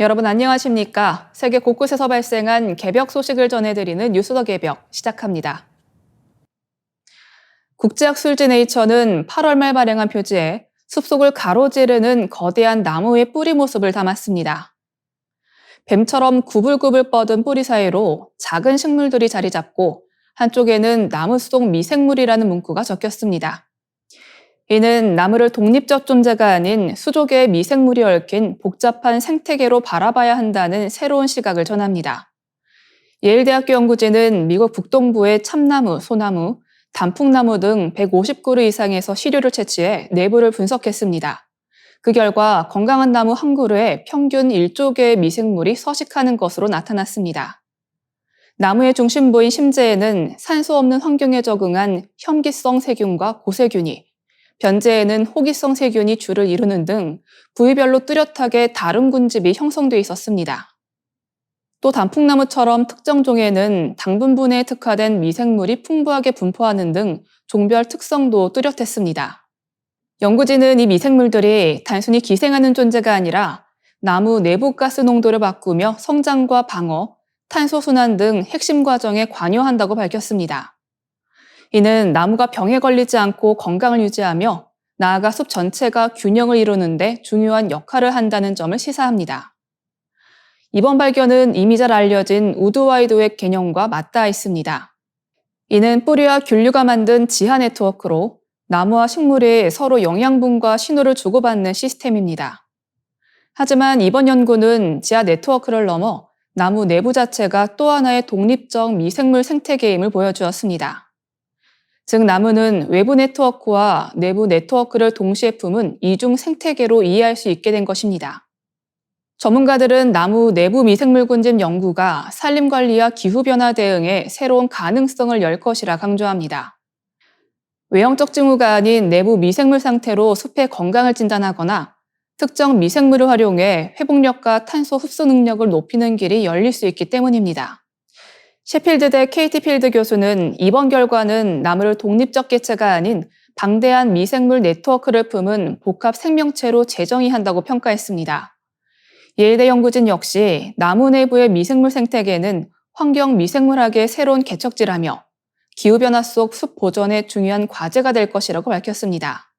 여러분 안녕하십니까? 세계 곳곳에서 발생한 개벽 소식을 전해드리는 뉴스 더 개벽 시작합니다. 국제학술지 네이처는 8월 말 발행한 표지에 숲속을 가로지르는 거대한 나무의 뿌리 모습을 담았습니다. 뱀처럼 구불구불 뻗은 뿌리 사이로 작은 식물들이 자리 잡고 한쪽에는 나무 속 미생물이라는 문구가 적혔습니다. 이는 나무를 독립적 존재가 아닌 수족의 미생물이 얽힌 복잡한 생태계로 바라봐야 한다는 새로운 시각을 전합니다. 예일대학교 연구진은 미국 북동부의 참나무, 소나무, 단풍나무 등 150그루 이상에서 시료를 채취해 내부를 분석했습니다. 그 결과 건강한 나무 한 그루에 평균 1조 개의 미생물이 서식하는 것으로 나타났습니다. 나무의 중심부인 심재에는 산소 없는 환경에 적응한 혐기성 세균과 고세균이, 변재에는 호기성 세균이 주를 이루는 등 부위별로 뚜렷하게 다른 군집이 형성돼 있었습니다. 또 단풍나무처럼 특정 종에는 당분분해에 특화된 미생물이 풍부하게 분포하는 등 종별 특성도 뚜렷했습니다. 연구진은 이 미생물들이 단순히 기생하는 존재가 아니라 나무 내부 가스 농도를 바꾸며 성장과 방어, 탄소 순환 등 핵심 과정에 관여한다고 밝혔습니다. 이는 나무가 병에 걸리지 않고 건강을 유지하며 나아가 숲 전체가 균형을 이루는 데 중요한 역할을 한다는 점을 시사합니다. 이번 발견은 이미 잘 알려진 우드와이드 웹 개념과 맞닿아 있습니다. 이는 뿌리와 균류가 만든 지하 네트워크로 나무와 식물이 서로 영양분과 신호를 주고받는 시스템입니다. 하지만 이번 연구는 지하 네트워크를 넘어 나무 내부 자체가 또 하나의 독립적 미생물 생태계임을 보여주었습니다. 즉 나무는 외부 네트워크와 내부 네트워크를 동시에 품은 이중 생태계로 이해할 수 있게 된 것입니다. 전문가들은 나무 내부 미생물 군집 연구가 산림관리와 기후변화 대응에 새로운 가능성을 열 것이라 강조합니다. 외형적 징후가 아닌 내부 미생물 상태로 숲의 건강을 진단하거나 특정 미생물을 활용해 회복력과 탄소 흡수 능력을 높이는 길이 열릴 수 있기 때문입니다. 셰필드대 케이티 필드 교수는 이번 결과는 나무를 독립적 개체가 아닌 방대한 미생물 네트워크를 품은 복합 생명체로 재정의 한다고 평가했습니다. 예일대 연구진 역시 나무 내부의 미생물 생태계는 환경 미생물학의 새로운 개척지라며 기후변화 속 숲 보존의 중요한 과제가 될 것이라고 밝혔습니다.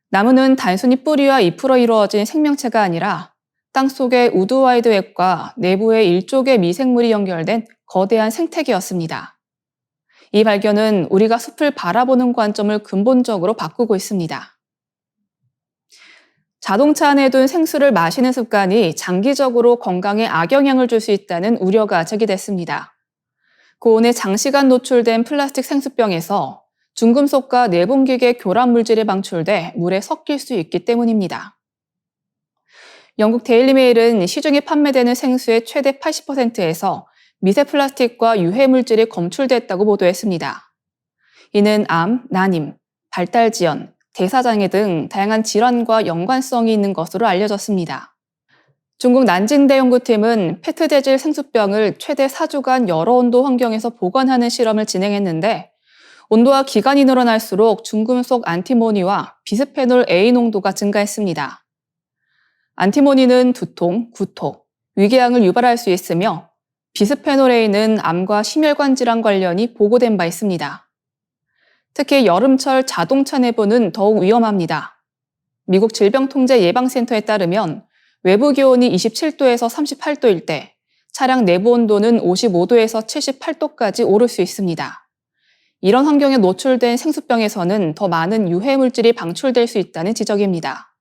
나무는 단순히 뿌리와 잎으로 이루어진 생명체가 아니라 땅속의 우드와이드 웹과 내부의 1조 개 미생물이 연결된 거대한 생태계였습니다. 이 발견은 우리가 숲을 바라보는 관점을 근본적으로 바꾸고 있습니다. 자동차 안에 둔 생수를 마시는 습관이 장기적으로 건강에 악영향을 줄 수 있다는 우려가 제기됐습니다. 고온에 장시간 노출된 플라스틱 생수병에서 중금속과 내분기계 교란 물질이 방출돼 물에 섞일 수 있기 때문입니다. 영국 데일리메일은 시중에 판매되는 생수의 최대 80%에서 미세 플라스틱과 유해 물질이 검출됐다고 보도했습니다. 이는 암, 난임, 발달 지연, 대사장애 등 다양한 질환과 연관성이 있는 것으로 알려졌습니다. 중국 난징대 연구팀은 페트 재질 생수병을 최대 4주간 여러 온도 환경에서 보관하는 실험을 진행했는데 온도와 기간이 늘어날수록 중금속 안티모니와 비스페놀 A 농도가 증가했습니다. 안티모니는 두통, 구토, 위궤양을 유발할 수 있으며 비스페놀 A는 암과 심혈관 질환 관련이 보고된 바 있습니다. 특히 여름철 자동차 내부는 더욱 위험합니다. 미국 질병통제예방센터에 따르면 외부 기온이 27도에서 38도일 때 차량 내부 온도는 55도에서 78도까지 오를 수 있습니다. 이런 환경에 노출된 생수병에서는 더 많은 유해 물질이 방출될 수 있다는 지적입니다.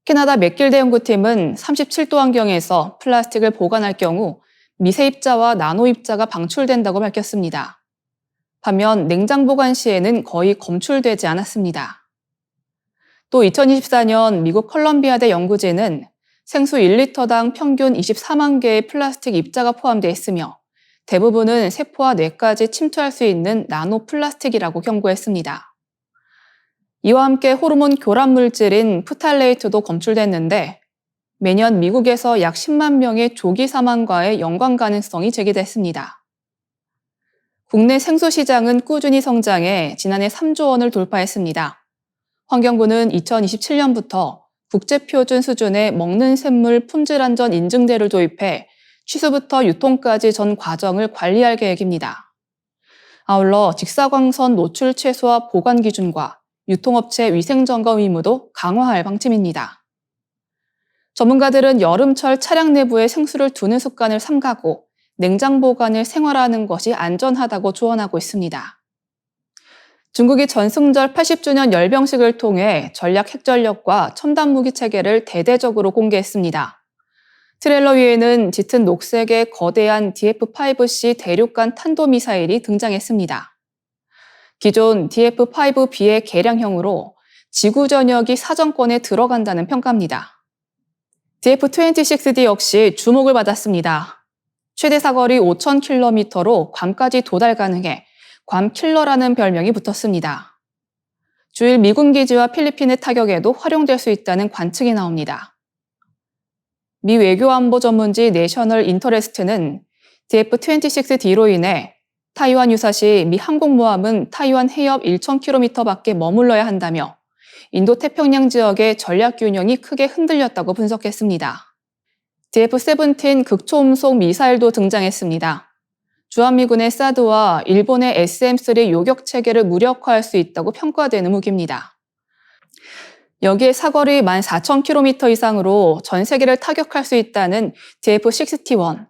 캐나다 맥길대 연구팀은 37도 환경에서 플라스틱을 보관할 경우 미세 입자와 나노 입자가 방출된다고 밝혔습니다. 반면 냉장 보관 시에는 거의 검출되지 않았습니다. 또 2024년 미국 컬럼비아대 연구진은 생수 1리터당 평균 24만 개의 플라스틱 입자가 포함되어 있으며 대부분은 세포와 뇌까지 침투할 수 있는 나노 플라스틱이라고 경고했습니다. 이와 함께 호르몬 교란 물질인 프탈레이트도 검출됐는데 매년 미국에서 약 10만 명의 조기 사망과의 연관 가능성이 제기됐습니다. 국내 생수 시장은 꾸준히 성장해 지난해 3조 원을 돌파했습니다. 환경부는 2027년부터 국제표준 수준의 먹는 샘물 품질 안전 인증제를 도입해 취수부터 유통까지 전 과정을 관리할 계획입니다. 아울러 직사광선 노출 최소화 보관 기준과 유통업체 위생점검 의무도 강화할 방침입니다. 전문가들은 여름철 차량 내부에 생수를 두는 습관을 삼가고 냉장 보관을 생활화하는 것이 안전하다고 조언하고 있습니다. 중국이 전승절 80주년 열병식을 통해 전략 핵전력과 첨단 무기 체계를 대대적으로 공개했습니다. 트레일러 위에는 짙은 녹색의 거대한 DF-5C 대륙간 탄도미사일이 등장했습니다. 기존 DF-5B의 개량형으로 지구 전역이 사정권에 들어간다는 평가입니다. DF-26D 역시 주목을 받았습니다. 최대 사거리 5,000km로 괌까지 도달 가능해 괌킬러라는 별명이 붙었습니다. 주일 미군 기지와 필리핀의 타격에도 활용될 수 있다는 관측이 나옵니다. 미 외교안보 전문지 내셔널 인터레스트는 DF-26D로 인해 타이완 유사시 미 항공모함은 타이완 해협 1,000km밖에 머물러야 한다며 인도태평양 지역의 전략 균형이 크게 흔들렸다고 분석했습니다. DF-17 극초음속 미사일도 등장했습니다. 주한미군의 사드와 일본의 SM-3 요격 체계를 무력화할 수 있다고 평가되는 무기입니다. 여기에 사거리 14,000km 이상으로 전 세계를 타격할 수 있다는 DF-61,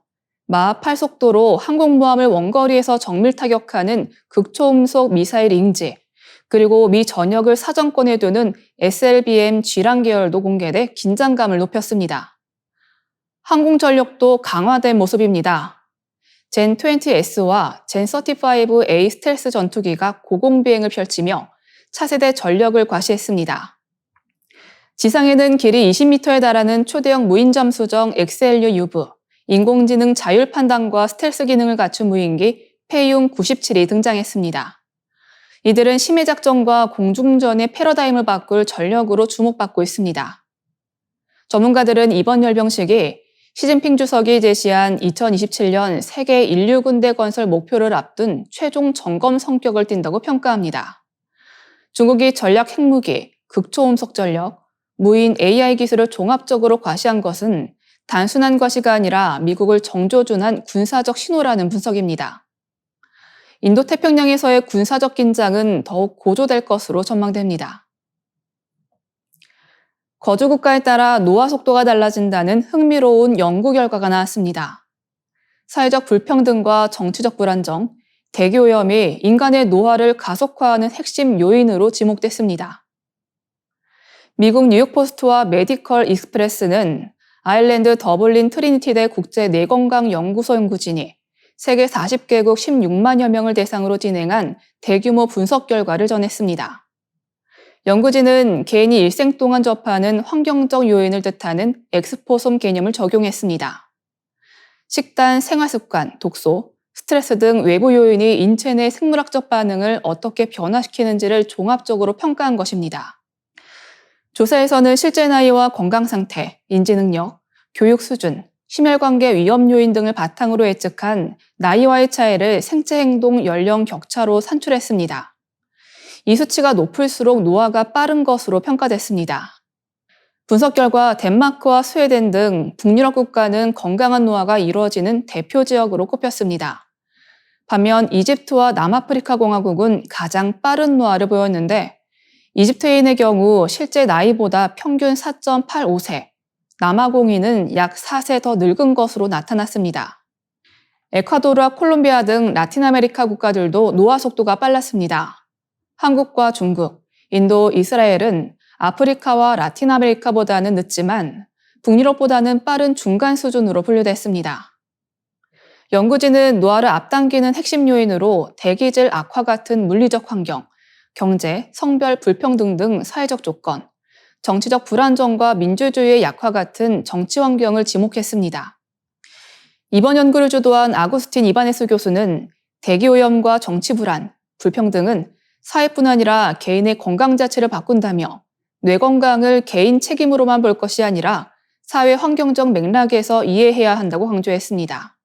마하 8속도로 항공모함을 원거리에서 정밀 타격하는 극초음속 미사일 잉지, 그리고 미 전역을 사정권에 두는 SLBM G란 계열도 공개돼 긴장감을 높였습니다. 항공전력도 강화된 모습입니다. 젠20S와 젠35A 스텔스 전투기가 고공비행을 펼치며 차세대 전력을 과시했습니다. 지상에는 길이 20m에 달하는 초대형 무인 잠수정 XLU-UV, 인공지능 자율 판단과 스텔스 기능을 갖춘 무인기 페이용 97이 등장했습니다. 이들은 심해 작전과 공중전의 패러다임을 바꿀 전력으로 주목받고 있습니다. 전문가들은 이번 열병식이 시진핑 주석이 제시한 2027년 세계 인류군대 건설 목표를 앞둔 최종 점검 성격을 띈다고 평가합니다. 중국이 전략 핵무기, 극초음속 전력, 무인 AI 기술을 종합적으로 과시한 것은 단순한 과시가 아니라 미국을 정조준한 군사적 신호라는 분석입니다. 인도태평양에서의 군사적 긴장은 더욱 고조될 것으로 전망됩니다. 거주국가에 따라 노화 속도가 달라진다는 흥미로운 연구 결과가 나왔습니다. 사회적 불평등과 정치적 불안정, 대기오염이 인간의 노화를 가속화하는 핵심 요인으로 지목됐습니다. 미국 뉴욕포스트와 메디컬 익스프레스는 아일랜드 더블린 트리니티대 국제 뇌건강연구소 연구진이 세계 40개국 16만여 명을 대상으로 진행한 대규모 분석 결과를 전했습니다. 연구진은 개인이 일생 동안 접하는 환경적 요인을 뜻하는 엑스포솜 개념을 적용했습니다. 식단, 생활습관, 독소, 스트레스 등 외부 요인이 인체 내 생물학적 반응을 어떻게 변화시키는지를 종합적으로 평가한 것입니다. 조사에서는 실제 나이와 건강 상태, 인지 능력, 교육 수준, 심혈관계 위험 요인 등을 바탕으로 예측한 나이와의 차이를 생체 행동 연령 격차로 산출했습니다. 이 수치가 높을수록 노화가 빠른 것으로 평가됐습니다. 분석 결과 덴마크와 스웨덴 등 북유럽 국가는 건강한 노화가 이루어지는 대표 지역으로 꼽혔습니다. 반면 이집트와 남아프리카 공화국은 가장 빠른 노화를 보였는데 이집트인의 경우 실제 나이보다 평균 4.85세, 남아공인은 약 4세 더 늙은 것으로 나타났습니다. 에콰도르와 콜롬비아 등 라틴 아메리카 국가들도 노화 속도가 빨랐습니다. 한국과 중국, 인도, 이스라엘은 아프리카와 라틴 아메리카보다는 늦지만 북유럽보다는 빠른 중간 수준으로 분류됐습니다. 연구진은 노화를 앞당기는 핵심 요인으로 대기질 악화 같은 물리적 환경, 경제, 성별 불평등 등 사회적 조건, 정치적 불안정과 민주주의의 약화 같은 정치 환경을 지목했습니다. 이번 연구를 주도한 아구스틴 이바네스 교수는 대기오염과 정치 불안, 불평등은 사회뿐 아니라 개인의 건강 자체를 바꾼다며 뇌 건강을 개인 책임으로만 볼 것이 아니라 사회 환경적 맥락에서 이해해야 한다고 강조했습니다.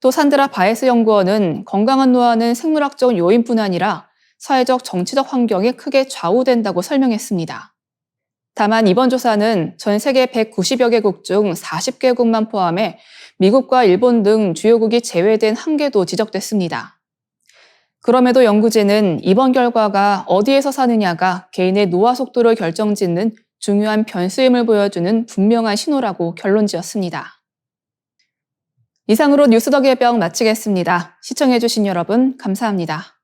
또 산드라 바에스 연구원은 건강한 노화는 생물학적 요인뿐 아니라 사회적 정치적 환경에 크게 좌우된다고 설명했습니다. 다만 이번 조사는 전 세계 190여 개국 중 40개국만 포함해 미국과 일본 등 주요국이 제외된 한계도 지적됐습니다. 그럼에도 연구진은 이번 결과가 어디에서 사느냐가 개인의 노화 속도를 결정짓는 중요한 변수임을 보여주는 분명한 신호라고 결론지었습니다. 이상으로 뉴스더 개병 마치겠습니다. 시청해주신 여러분 감사합니다.